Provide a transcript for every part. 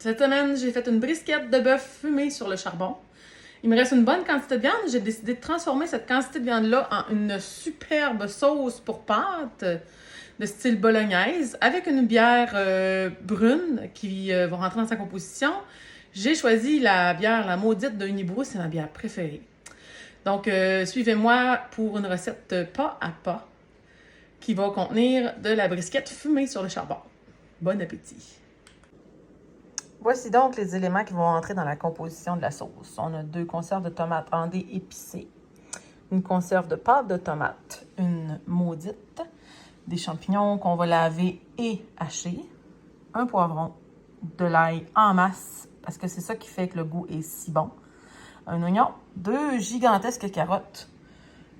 Cette semaine, j'ai fait une brisquette de bœuf fumée sur le charbon. Il me reste une bonne quantité de viande. J'ai décidé de transformer cette quantité de viande-là en une superbe sauce pour pâtes de style bolognaise avec une bière brune qui va rentrer dans sa composition. J'ai choisi la bière, la maudite de Unibroue, c'est ma bière préférée. Donc, suivez-moi pour une recette pas à pas qui va contenir de la brisquette fumée sur le charbon. Bon appétit! Voici donc les éléments qui vont entrer dans la composition de la sauce. On a 2 conserves de tomates andées épicées, une conserve de pâte de tomate, une maudite, des champignons qu'on va laver et hacher, un poivron, de l'ail en masse, parce que c'est ça qui fait que le goût est si bon, un oignon, 2 gigantesques carottes,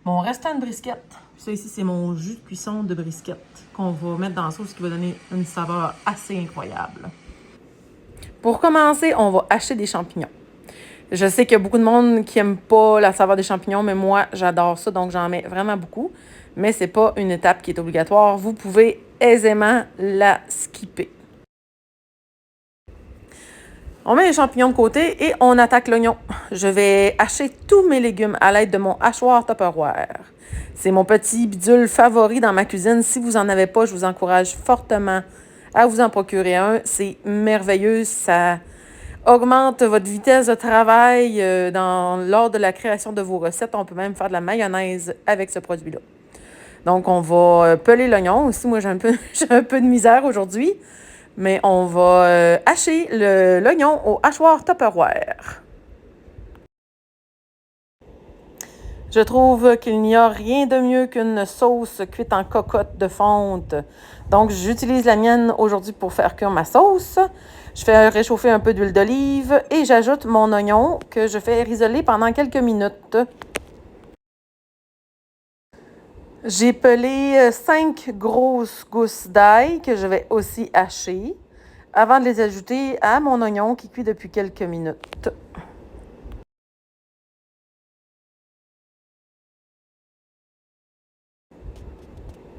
mon restant de brisquette. Ça ici, c'est mon jus de cuisson de brisquette qu'on va mettre dans la sauce qui va donner une saveur assez incroyable. Pour commencer, on va hacher des champignons. Je sais qu'il y a beaucoup de monde qui n'aime pas la saveur des champignons, mais moi, j'adore ça, donc j'en mets vraiment beaucoup. Mais ce n'est pas une étape qui est obligatoire. Vous pouvez aisément la skipper. On met les champignons de côté et on attaque l'oignon. Je vais hacher tous mes légumes à l'aide de mon hachoir Tupperware. C'est mon petit bidule favori dans ma cuisine. Si vous n'en avez pas, je vous encourage fortement à vous en procurer un. C'est merveilleux. Ça augmente votre vitesse de travail lors de la création de vos recettes. On peut même faire de la mayonnaise avec ce produit-là. Donc, on va peler l'oignon. Aussi, moi, j'ai un peu de misère aujourd'hui. Mais on va hacher l'oignon au hachoir Tupperware. Je trouve qu'il n'y a rien de mieux qu'une sauce cuite en cocotte de fonte. Donc, j'utilise la mienne aujourd'hui pour faire cuire ma sauce. Je fais réchauffer un peu d'huile d'olive et j'ajoute mon oignon que je fais risoler pendant quelques minutes. J'ai pelé 5 grosses gousses d'ail que je vais aussi hacher avant de les ajouter à mon oignon qui cuit depuis quelques minutes.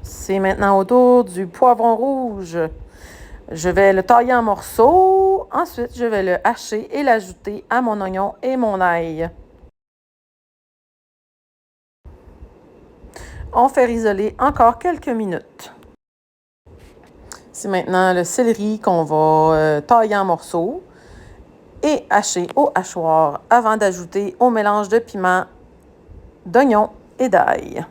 C'est maintenant au tour du poivron rouge. Je vais le tailler en morceaux. Ensuite, je vais le hacher et l'ajouter à mon oignon et mon ail. On fait risoler encore quelques minutes. C'est maintenant le céleri qu'on va tailler en morceaux et hacher au hachoir avant d'ajouter au mélange de piment, d'oignon et d'ail.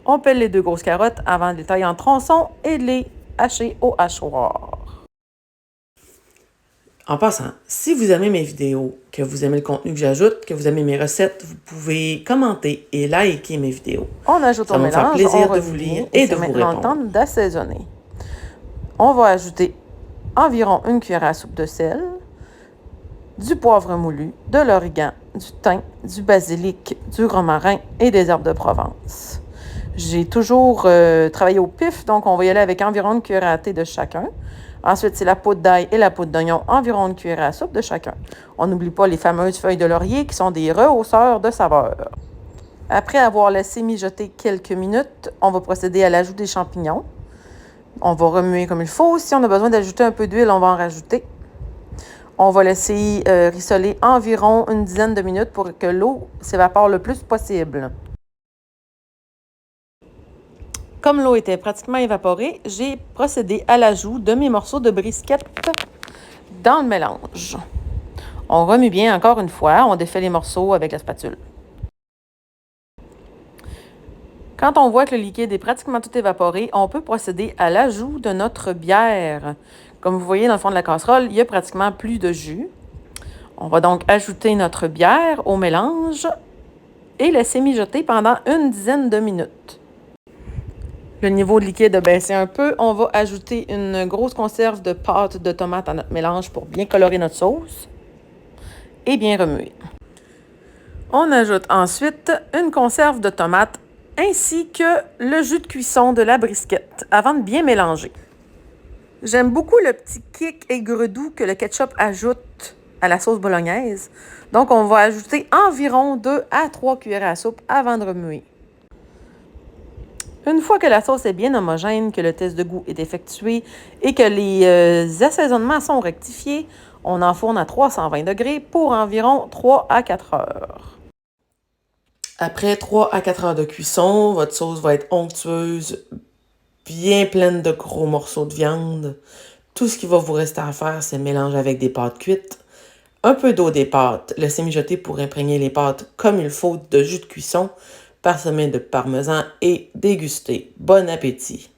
On pèle les 2 grosses carottes avant de les tailler en tronçons et de les hacher au hachoir. En passant, si vous aimez mes vidéos, que vous aimez le contenu que j'ajoute, que vous aimez mes recettes, vous pouvez commenter et liker mes vidéos. On ajoute au mélange, ça me fait plaisir de vous lire et de vous répondre. C'est maintenant le temps d'assaisonner. On va ajouter environ 1 cuillère à soupe de sel, du poivre moulu, de l'origan, du thym, du basilic, du romarin et des herbes de Provence. J'ai toujours travaillé au pif, donc on va y aller avec environ 1 cuillère à thé de chacun. Ensuite, c'est la poudre d'ail et la poudre d'oignon, environ 1 cuillère à soupe de chacun. On n'oublie pas les fameuses feuilles de laurier qui sont des rehausseurs de saveur. Après avoir laissé mijoter quelques minutes, on va procéder à l'ajout des champignons. On va remuer comme il faut. Si on a besoin d'ajouter un peu d'huile, on va en rajouter. On va laisser rissoler environ une dizaine de minutes pour que l'eau s'évapore le plus possible. Comme l'eau était pratiquement évaporée, j'ai procédé à l'ajout de mes morceaux de brisquette dans le mélange. On remue bien encore une fois, on défait les morceaux avec la spatule. Quand on voit que le liquide est pratiquement tout évaporé, on peut procéder à l'ajout de notre bière. Comme vous voyez dans le fond de la casserole, il y a pratiquement plus de jus. On va donc ajouter notre bière au mélange et laisser mijoter pendant une dizaine de minutes. Le niveau de liquide a baissé un peu. On va ajouter une grosse conserve de pâte de tomate à notre mélange pour bien colorer notre sauce et bien remuer. On ajoute ensuite une conserve de tomate ainsi que le jus de cuisson de la brisquette avant de bien mélanger. J'aime beaucoup le petit kick aigre doux que le ketchup ajoute à la sauce bolognaise. Donc, on va ajouter environ 2 à 3 cuillères à soupe avant de remuer. Une fois que la sauce est bien homogène, que le test de goût est effectué et que les assaisonnements sont rectifiés, on enfourne à 320 degrés pour environ 3 à 4 heures. Après 3 à 4 heures de cuisson, votre sauce va être onctueuse, bien pleine de gros morceaux de viande. Tout ce qu'il va vous rester à faire, c'est mélanger avec des pâtes cuites, un peu d'eau des pâtes, laisser mijoter pour imprégner les pâtes comme il faut de jus de cuisson, parsemer de parmesan et déguster. Bon appétit!